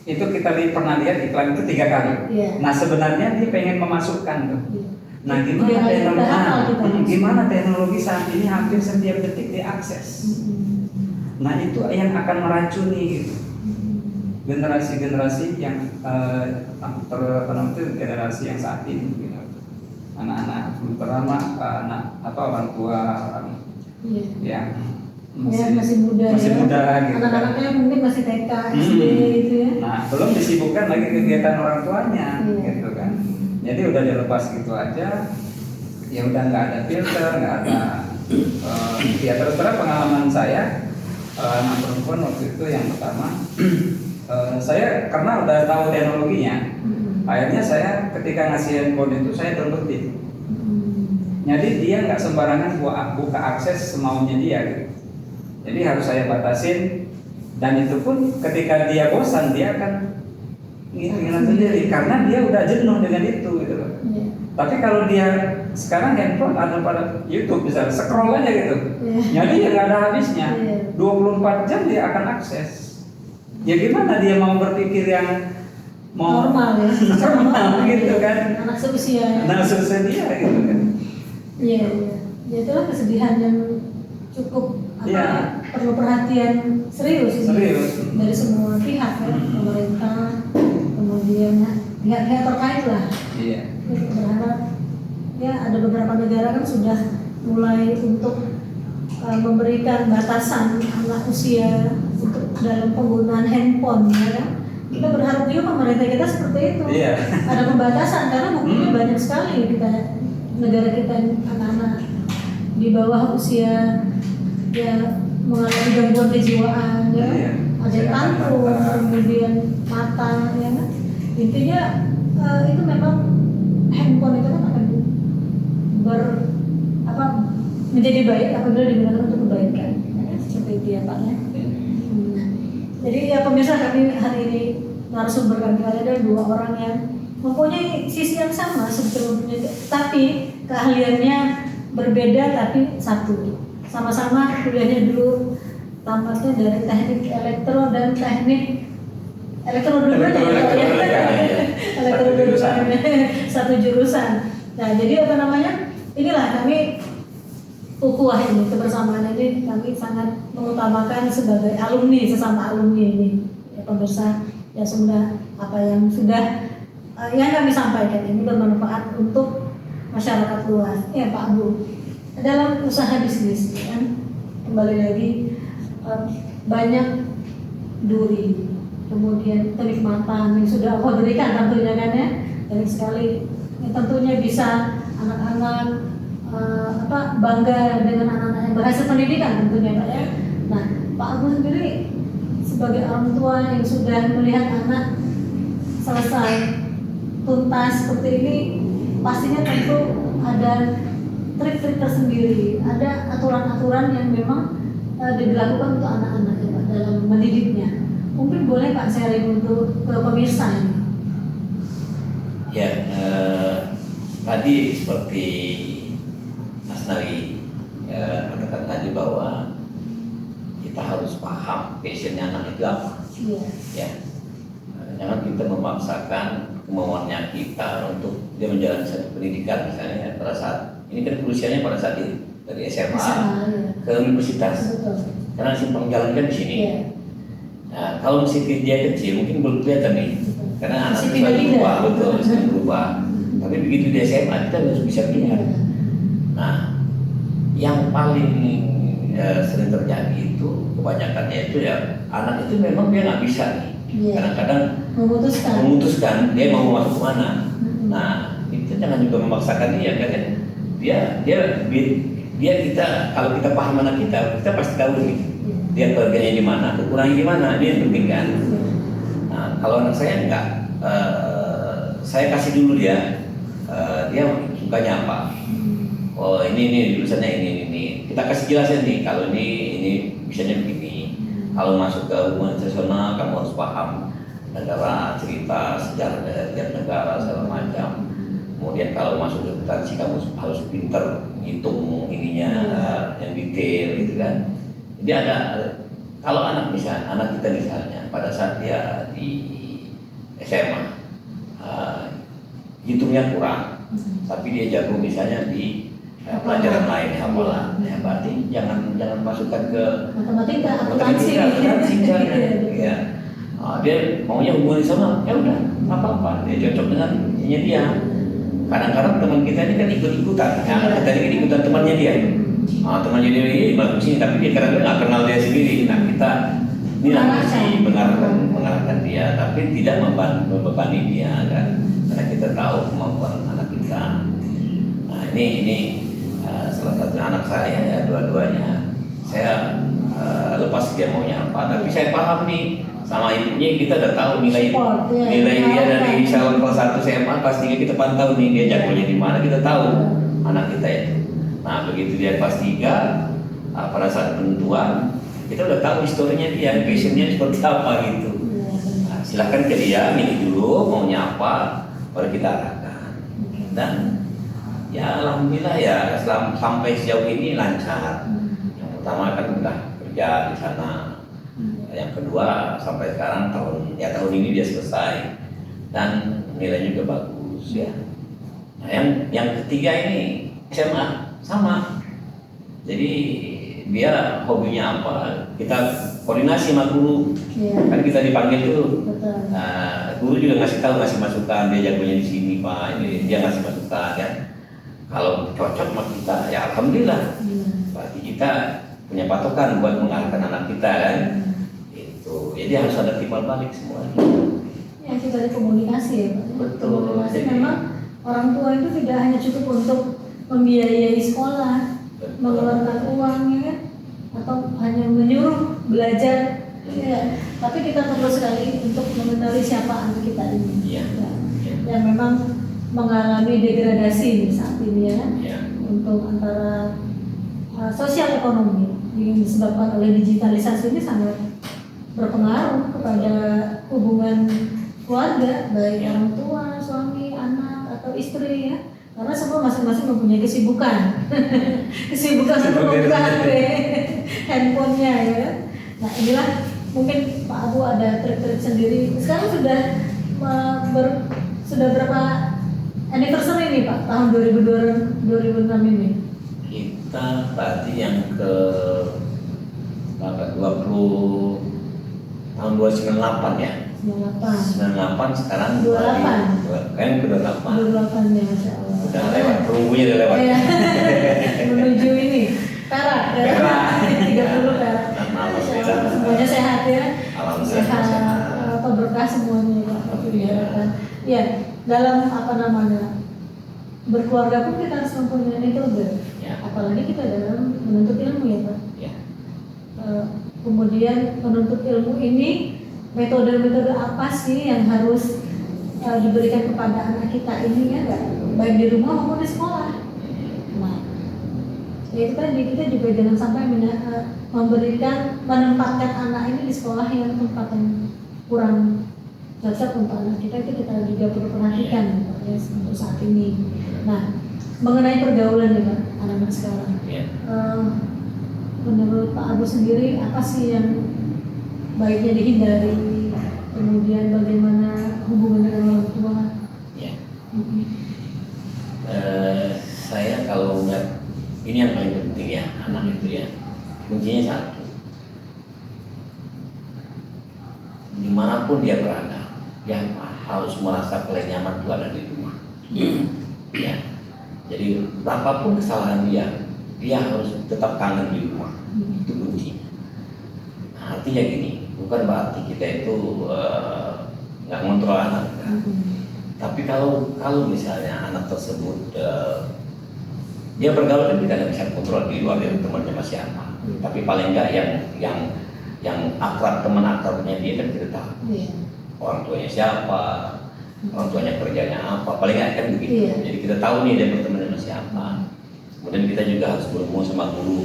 itu kita pernah lihat iklan itu 3 kali. Nah, sebenarnya dia pengen memasukkan tuh. Nah, gimana teknologi saat ini hampir setiap detik diakses. Nah, itu yang akan meracuni gitu. Generasi-generasi yang generasi yang saat ini gitu. Anak-anak terutama orang tua yang masih muda gitu. Anak-anaknya mungkin masih TK, SD gitu ya. Nah, belum disibukkan lagi kegiatan orang tuanya gitu kan. Jadi udah dilepas gitu aja. Ya udah nggak ada filter, nggak ada ya terus terang pengalaman saya anak perempuan waktu itu yang pertama saya karena udah tahu teknologinya, akhirnya saya ketika ngasih handphone itu saya terbetit. Jadi dia nggak sembarangan buka akses semaunya dia gitu. Jadi harus saya batasin, dan itu pun ketika dia bosan dia akan ngilang sendiri karena dia udah jenuh dengan itu gitu loh. Tapi kalau dia sekarang handphone ada pada YouTube bisa scroll aja gitu. Jadi ya nggak ada habisnya. 24 jam dia akan akses. Ya gimana dia mau berpikir yang mau normal ya. Normal gitu kan. Anak seusia dia gitu kan. Iya. Ya itulah kesedihan yang cukup perlu perhatian serius dari semua pihak ya, pemerintah, kemudian pihak-pihak terkait lah. Iya. Berharap ya ada beberapa negara kan sudah mulai untuk memberikan batasan anak usia untuk dalam penggunaan handphone ya kan. Kita berharap juga pemerintah kita seperti itu. Iya. Ada pembatasan karena buktinya banyak sekali negara kita anak-anak di bawah usia ya mengalami gangguan kejiwaan ya. Iya. Ada yang tantrum, kemudian mata ya kan. Intinya itu memang handphone itu kan akan menjadi baik apabila digunakan untuk kebaikan ya, seperti itu ya Pak ya. Jadi ya pemirsa, kami hari ini narasumber kami ada 2 orang yang mempunyai sisi yang sama sebetulnya, tapi keahliannya berbeda tapi satu. Sama-sama kuliahnya dulu tamatnya dari teknik elektro dan teknik elektro satu jurusan. Nah, jadi inilah kami ukhuwah ini, kebersamaan ini kami sangat mengutamakan sebagai alumni, sesama alumni ini. Ya pemirsa, ya semoga apa yang sudah yang kami sampaikan ini bermanfaat untuk masyarakat luas. Ya Pak Bu, dalam usaha bisnis kan kembali lagi banyak duri, kemudian kenikmatan yang sudah Allah berikan tentunya kan ya, banyak sekali yang tentunya bisa anak-anak bangga dengan anak-anak yang berhasil pendidikan tentunya Pak ya. Nah Pak Abu sendiri sebagai orang tua yang sudah melihat anak selesai tuntas seperti ini, pastinya tentu ada trik-trik tersendiri, ada aturan-aturan yang memang dilakukan untuk anak-anak ya Pak dalam mendidiknya. Mungkin boleh Pak sharing untuk ke pemirsa ini. Ya, tadi seperti Mas Nari katakan tadi bahwa kita harus paham passionnya anak itu apa. Ya, jangan kita memaksakan kemauannya kita untuk dia menjalani satu pendidikan misalnya pada saat ini kan usianya pada saat ini dari SMA ke universitas. Betul. Karena simpang jalan kan di sini. Iya. Nah, kalau masih dia kecil mungkin belum kelihatan nih. Karena anak Masih itu selalu pindah-pindah. berubah, selalu berubah. Tapi begitu di SMA kita harus bisa lihat. Nah, yang paling sering terjadi itu kebanyakannya itu ya anak itu memang dia nggak bisa nih. Iya. Kadang-kadang memutuskan dia mau masuk mana. Nah, itu jangan juga memaksakan dia kan ya. Dia kita kalau kita paham anak kita pasti tahu nih dia keluarganya di mana, kekurangannya di mana, dia yang penting kan. Nah, kalau anak saya enggak, saya kasih dulu dia, dia sukanya apa. Oh ini jurusannya ini. Kita kasih jelasin nih, kalau ini bisanya begini. Kalau masuk ke hubungan internasional kamu harus paham negara, cerita sejarah dari tiap negara segala macam. Kemudian kalau masuk ke akuntansi kamu harus pinter ngitung ininya yang detail gitu kan. Jadi ada kalau anak kita misalnya pada saat dia di SMA hitungnya kurang, tapi dia jago misalnya di pelajaran lain hafalan, ya berarti jangan masukkan ke matematika, akuntansi misalnya. Ya. Dia maunya hubungan internasional, ya udah nggak apa-apa, dia cocok dengan ininya dia. Kadang-kadang teman kita ini kan ikut-ikutan, kita ini kan ikutan temannya dia. Temannya dia ini bagus sih, tapi dia kadang-kadang nggak kenal dia sendiri. Nah kita ini sih mengarahkan dia, tapi tidak membebani dia kan, karena kita tahu kemampuan anak kita. Nah ini salah satu anak saya ya, dua-duanya saya lepas dia maunya apa, tapi saya paham nih sama ibunya, kita udah tahu nilai dia dari calon kelas 1 SMA, kelas 3 kita pantau nih dia jagonya di mana, kita tahu anak kita itu. Nah begitu dia kelas 3 pada saat penentuan kita udah tahu historinya dia, passionnya seperti apa gitu. Nah, silahkan ke dia milih dulu maunya apa, baru kita arahkan. Dan ya alhamdulillah ya sampai sejauh ini lancar. Yang pertama kan udah kerja di sana. Yang kedua sampai sekarang tahun ini dia selesai dan nilainya juga bagus ya. Nah, yang ketiga ini SMA sama. Jadi dia hobinya apa, kita koordinasi sama guru. Kan kita dipanggil tuh. Nah, guru juga ngasih masukan, dia jagonya di sini Pak, ini dia ngasih masukan ya. Kalau cocok sama kita ya alhamdulillah. Berarti kita punya patokan buat mengarahkan anak kita kan. Jadi harus ada timbal balik semuanya. Ya kita ada komunikasi ya Pak. Betul. Komunikasi memang orang tua itu tidak hanya cukup untuk membiayai sekolah, mengeluarkan uang ya kan, atau hanya menyuruh belajar, ya. Tapi kita perlu sekali untuk mengenali siapa anak kita ini. Ya. Yang memang mengalami degradasi saat ini ya kan, untuk antara sosial ekonomi yang disebabkan oleh digitalisasi ini sangat berpengaruh kepada hubungan keluarga, baik orang tua, suami, anak, atau istri ya. Karena semua masing-masing mempunyai kesibukan. Kesibukan untuk membuka HP, handphonenya ya. Nah inilah mungkin Pak Abu ada trik-trik sendiri. Sekarang sudah berapa anniversary nih Pak, tahun 2006 ini? Kita tadi yang ke 20 tahun 298 ya. 98 sekarang 28. Kan ke 28. 28 ya Masya Allah. Udah lewat, perunggunya udah lewat. Ya. Menuju ini Perak 30 Perak. Semuanya sehat ya. Sehat, berkah semuanya Pak. Ya, dalam berkeluarga pun kita harus mempunyai metode. Ya. Apalagi kita dalam menuntut ilmu ya Pak. Ya. Kemudian menuntut ilmu ini metode-metode apa sih yang harus diberikan kepada anak kita ini ya, baik di rumah maupun di sekolah. Nah, ya itu tadi kita juga jangan sampai menempatkan anak ini di sekolah yang tempat yang kurang cocok untuk anak kita, itu kita juga perlu perhatikan ya, untuk saat ini. Nah, mengenai pergaulan ya Pak, anak-anak sekarang. Ya. Menurut Pak Abu sendiri apa sih yang baiknya dihindari, kemudian bagaimana hubungan dengan orang tua? Ya. Saya kalau melihat ini yang paling penting ya, anak itu ya, kuncinya satu, dimanapun dia berada, dia harus merasa paling nyaman itu ada di rumah. Ya. Jadi apapun kesalahan dia harus tetap kangen di rumah. Itu kuncinya. Nah, artinya gini, bukan berarti kita itu nggak ngontrol anak kan? Tapi kalau misalnya anak tersebut dia bergaul kan kita nggak bisa kontrol di luar dari temannya sama siapa. Tapi paling nggak yang akrab, teman akrabnya dia kan kita tahu. Orang tuanya siapa, orang tuanya kerjanya apa, paling nggak kan begitu. Iya. Jadi kita tahu nih dia berteman sama siapa. Kemudian kita juga harus bertemu sama guru,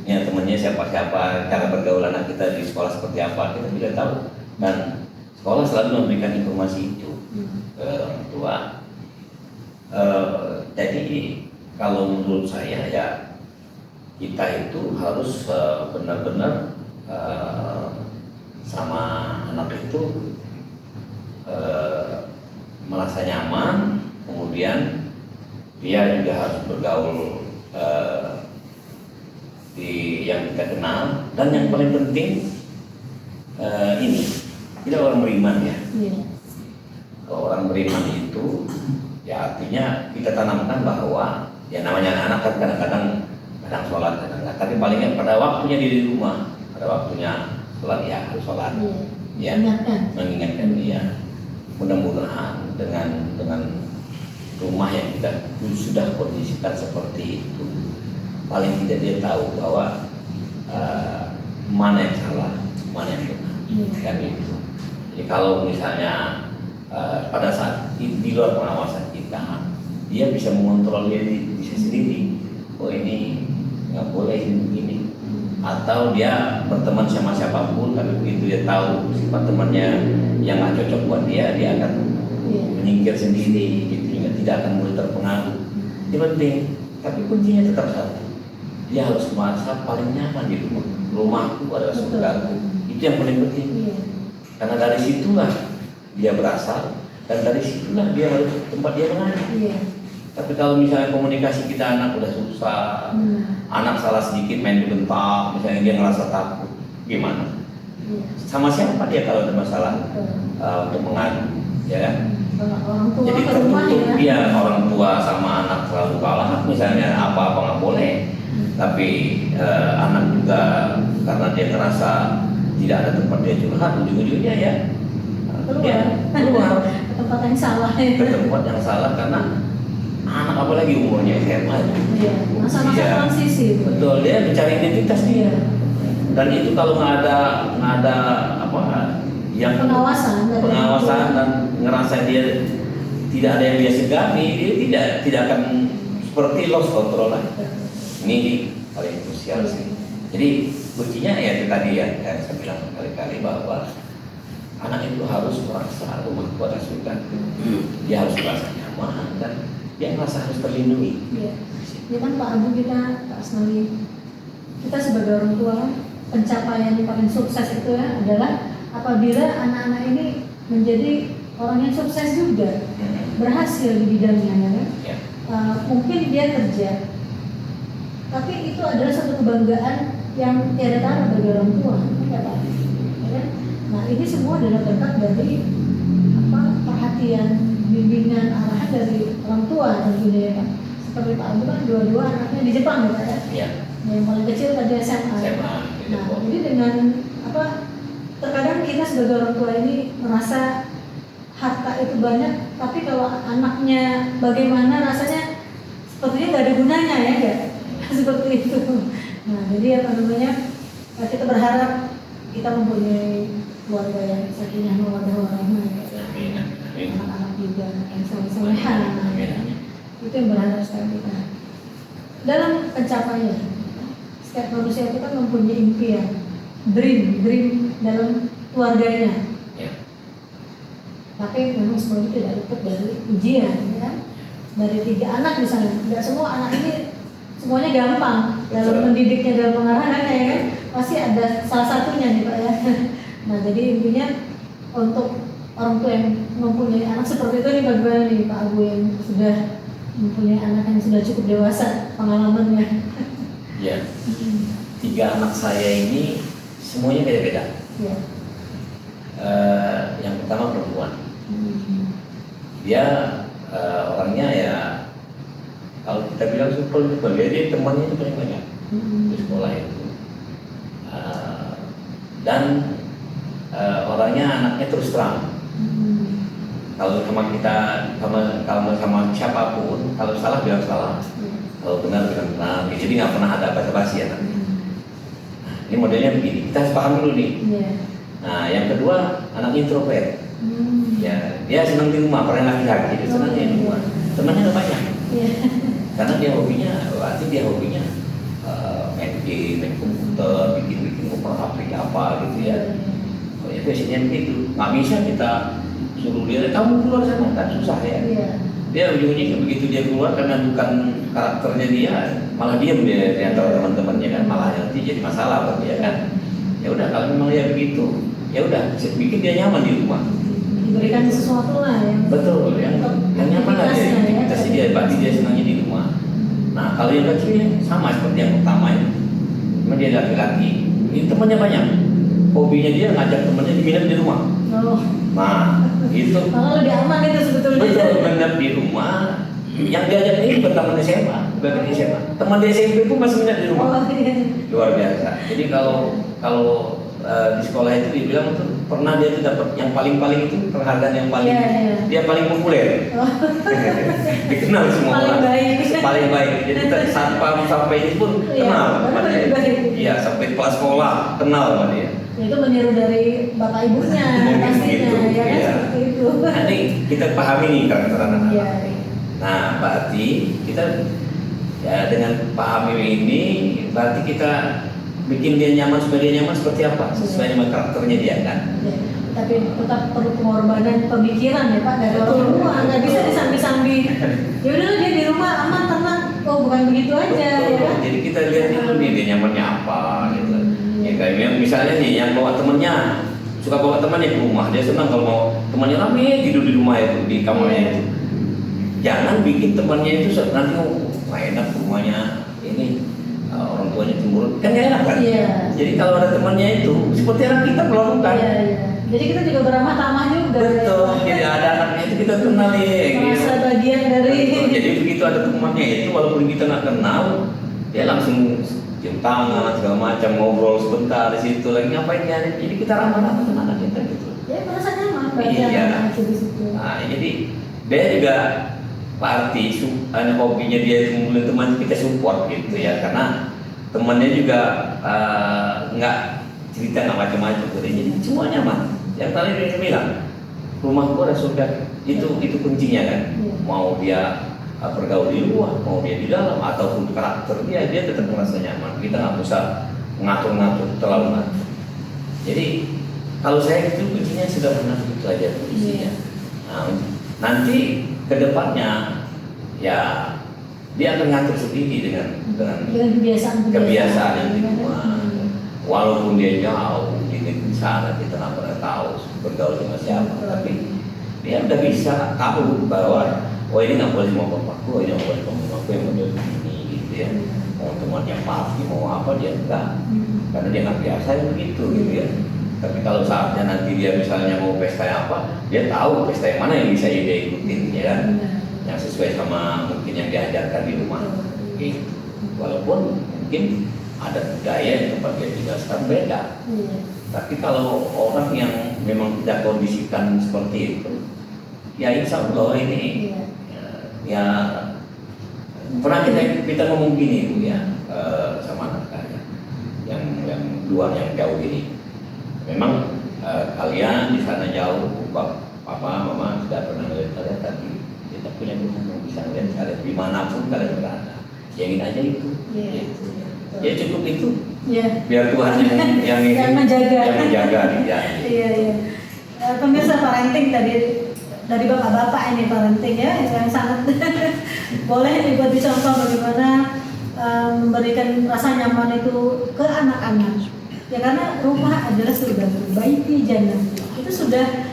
ya temannya siapa-siapa, cara pergaulan anak kita di sekolah seperti apa, kita juga tahu. Dan sekolah selalu memberikan informasi itu ke orang tua. Jadi kalau menurut saya ya kita itu harus benar-benar sama anak itu merasa nyaman, kemudian dia juga harus bergaul di yang kita kenal, dan yang paling penting ini tidak orang beriman ya. Iya. Kalau orang beriman itu ya artinya kita tanamkan bahwa ya namanya anak kan kadang-kadang sholat, kadang-kadang, tapi palingnya pada waktunya di rumah, pada waktunya sholat ya harus sholat. Iya. Ya, mengingatkan dia. Mudah-mudahan dengan rumah yang kita sudah kondisikan seperti itu, paling tidak dia tahu bahwa mana yang salah, mana yang benar, kan itu. Jadi kalau misalnya pada saat di luar pengawasan kita, dia bisa mengontrol diri sendiri. Oh ini nggak boleh ini begini. Atau dia berteman sama siapapun, tapi begitu dia tahu sifat temannya yang nggak cocok buat dia akan menyingkir sendiri, gitu, tidak akan mudah terpengaruh. Itu penting, tapi kuncinya tetap satu, dia harus merasa paling nyaman di rumah. Rumahku adalah surgaku, itu yang paling penting. Karena dari situlah dia berasal, dan dari situlah dia harus tempat dia mengaji. Tapi kalau misalnya komunikasi kita anak udah susah, anak salah sedikit main dibentak, misalnya dia ngerasa takut, gimana? Sama siapa dia kalau ada masalah untuk mengadu, ya kan? Orang tua Jadi ke rumah tertutup ya. dia, orang tua sama anak selalu kalah, misalnya apa-apa nggak boleh. Tapi anak juga karena dia ngerasa tidak ada tempat dia curhat, ujung-ujungnya ya keluar Ke tempat yang salah ya. ke tempat yang salah, karena anak apalagi umurnya SMA itu. Iya, masa-masa Iya. transisi itu. Betul, dia mencari identitas dia. Iya. Dan itu kalau nggak ada apa yang Pengawasan dari pengawasan orang tua. dan ngerasa dia tidak ada yang dia segani, dia tidak akan seperti lost control lah. Ini paling krusial sih. Jadi kuncinya ya itu tadi ya, yang saya bilang berkali-kali bahwa anak itu harus merasa rumah pada surga. Dia harus merasa nyaman dan dia merasa harus terlindungi. Iya. Ya kan Pak Abu, kita Pak Asnawi, kita sebagai orang tua, pencapaian yang paling sukses itu ya adalah apabila anak-anak ini menjadi orang yang sukses juga, berhasil di bidangnya ya kan? Ya. Mungkin dia kerja, tapi itu adalah satu kebanggaan yang tiada tara bagi orang tua, ya Pak. Ya kan? Nah ini semua adalah berkat dari perhatian, bimbingan, arahan dari orang tua tentunya ya Pak. Seperti Pak Abu kan dua-dua anaknya di Jepang ya Pak ya. Ya. Yang paling kecil tadi SMA. SMA, di Nah Depok. jadi dengan terkadang kita sebagai orang tua ini merasa harta itu banyak, tapi kalau anaknya bagaimana rasanya sepertinya nggak ada gunanya ya enggak? Seperti itu. Nah jadi kita berharap kita mempunyai keluarga yang sakinah mawaddah warahmah ya. Amin. Amin. Anak-anak juga yang soleh-solehan. Amin. Itu yang berharap sekali kita. Dalam pencapaian, setiap manusia itu kan mempunyai impian, dream dalam keluarganya. Ya. Tapi memang semua itu tidak luput dari ujian, ya kan? Dari 3 anak misalnya, tidak semua anak ini semuanya gampang dalam Betul. mendidiknya, dalam pengarahannya ya kan? Pasti ada salah satunya nih Pak ya. Nah jadi intinya untuk orang tua yang mempunyai anak seperti itu nih, bagaimana nih Pak Abu yang sudah mempunyai anak yang sudah cukup dewasa pengalamannya? Ya. 3 anak saya ini semuanya beda-beda. Ya. Yang pertama perempuan. Dia orangnya ya kalau kita bilang super dia temannya itu paling banyak di sekolah itu. Dan orangnya anaknya terus terang. Kalau sama kita, kalau sama siapapun, kalau salah bilang salah, kalau benar bilang benar. Jadi nggak pernah ada basa-basi ya. Nah, ini modelnya begini. Kita harus paham dulu nih. Iya. Nah, yang kedua anak introvert. Ya, dia senang di rumah, orang laki-laki dia senang di rumah. Temannya nggak banyak. Iya. Karena dia hobinya, berarti dia hobinya main game, main komputer, bikin aplikasi apa gitu ya. Oh ya biasanya begitu. Nggak bisa kita suruh dia, kamu keluar sana, kan susah ya. Iya. Dia ujung-ujungnya begitu dia keluar karena bukan karakternya dia, malah diam dia di antara teman-temannya kan, malah nanti jadi masalah buat dia kan. Ya udah kalau memang dia begitu, ya udah bikin dia nyaman di rumah. Diberikan sesuatu lah yang Betul, yang nyaman lah dia, aktivitas dia, berarti dia senangnya di rumah. Nah kalau yang kecilnya sama seperti yang pertama ya, cuma dia laki-laki, ini temannya banyak, hobinya dia ngajak temannya diminum di rumah. Oh. Nah itu Malah lebih aman itu sebetulnya. betul menginap di rumah. Yang diajak ini bukan teman SMA, bukan SMA, teman di SMP pun masih menginap di rumah. Oh, iya. Luar biasa. Jadi kalau di sekolah itu dibilang tuh pernah dia tuh dapat yang paling itu penghargaan yang paling dia paling populer. Oh. Dikenal semua Paling orang. baik. Paling baik. Jadi satpam sampai ini pun kenal sama dia. baik. Iya, sampai kelas sekolah kenal sama dia. Itu meniru dari bapak ibunya Mungkin pastinya, begitu, ya kan iya. seperti itu. Nanti kita pahami nih karakter anak-anak. Iya. Nah, berarti kita ya dengan pahami ini, berarti kita bikin dia nyaman supaya dia nyaman seperti apa? Sesuai dengan karakternya dia kan. Ya, tapi tetap perlu pengorbanan pemikiran ya Pak dari orang tua, nggak bisa disambi-sambi. Ya udahlah dia di rumah aman tenang. Oh bukan begitu aja Betul. ya kan? Jadi kita lihat dulu nih dia nyamannya apa gitu. Ya kayak yang misalnya nih yang bawa temennya suka bawa temannya ke rumah, dia senang kalau mau temannya rame tidur di rumah itu di kamarnya itu. Jangan bikin temannya itu nanti nggak enak rumahnya ini orang tuanya cemburu kan nggak enak kan? Iya. Jadi kalau ada temannya itu seperti anak kita melakukan. Iya, iya. Jadi kita juga beramah tamah juga. Betul. Jadi ada anaknya itu kita kenal nih. Merasa bagian dari. Betul. Jadi begitu ada temannya itu walaupun kita nggak kenal, dia langsung cium tangan segala macam ngobrol sebentar di situ lagi ngapain ya? Jadi kita ramah-ramah dengan anak kita gitu. Ya merasa nyaman. Iya. Itu di situ. Nah, jadi dia juga party, hobinya dia itu ngumpulin teman kita support gitu ya karena temannya juga nggak cerita nggak macam-macam jadi semua nyaman. Yang tadi dia bilang rumahku ada surga itu kuncinya kan. Iya. Mau dia bergaul di luar, mau dia di dalam ataupun karakter dia tetap merasa nyaman. Kita nggak usah ngatur-ngatur terlalu ngatur. Jadi kalau saya itu kuncinya sederhana itu aja isinya. Nah, nanti kedepannya ya dia akan ngatur sendiri dengan kebiasaan yang di rumah. Walaupun dia jauh di negeri sana kita nggak pernah tahu bergaul sama siapa, tapi dia udah bisa tahu bahwa oh ini nggak boleh sama bapakku, ini nggak boleh sama mamaku yang model ini gitu ya. Mau temannya pasti mau apa dia enggak, karena dia nggak biasa yang begitu gitu ya. Tapi kalau saatnya nanti dia misalnya mau pesta apa, dia tahu pesta yang mana yang bisa dia ikutin ya kan, yang sesuai sama mungkin yang diajarkan di rumah. Gitu. Walaupun mungkin ada budaya yang tempat dia tinggal sekarang beda. Tapi kalau orang yang memang tidak kondisikan seperti itu, ya insya Allah ini ya pernah kita ngomong gini Bu ya sama anak saya yang luar yang jauh ini. Memang kalian di sana jauh, papa, mama sudah pernah melihat kalian, tapi kita punya Tuhan yang bisa melihat kalian dimanapun kalian berada. Yang aja itu, ya cukup itu. Biar Tuhan yang menjaga dia. Iya. Pemirsa parenting tadi dari bapak-bapak ini parenting ya yang sangat boleh dibuat dicontoh bagaimana memberikan rasa nyaman itu ke anak-anak. Ya karena rumah adalah surga, baiti jannah. Itu sudah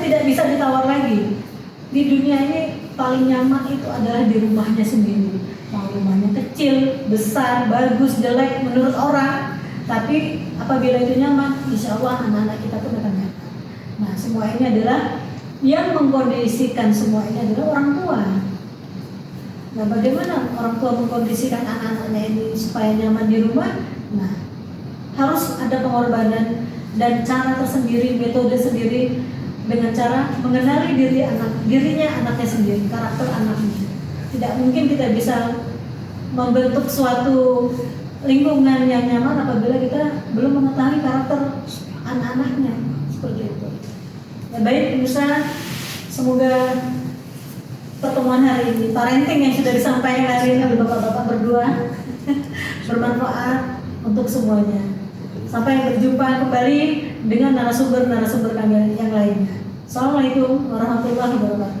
tidak bisa ditawar lagi. Di dunia ini paling nyaman itu adalah di rumahnya sendiri. Mau rumahnya kecil, besar, bagus, jelek menurut orang, tapi apabila itu nyaman, insya Allah anak-anak kita pun akan nyaman. Nah semua ini adalah yang mengkondisikan semua ini adalah orang tua. Nah bagaimana orang tua mengkondisikan anak-anaknya ini supaya nyaman di rumah? Nah harus ada pengorbanan dan cara tersendiri, metode sendiri dengan cara mengenali dirinya anaknya sendiri, karakter anaknya. Tidak mungkin kita bisa membentuk suatu lingkungan yang nyaman apabila kita belum mengetahui karakter anak-anaknya seperti itu. Ya baik pemirsa, semoga pertemuan hari ini, parenting yang sudah disampaikan hari ini oleh bapak-bapak berdua bermanfaat untuk semuanya. Sampai berjumpa kembali dengan narasumber-narasumber kami yang lainnya. Assalamualaikum warahmatullahi wabarakatuh.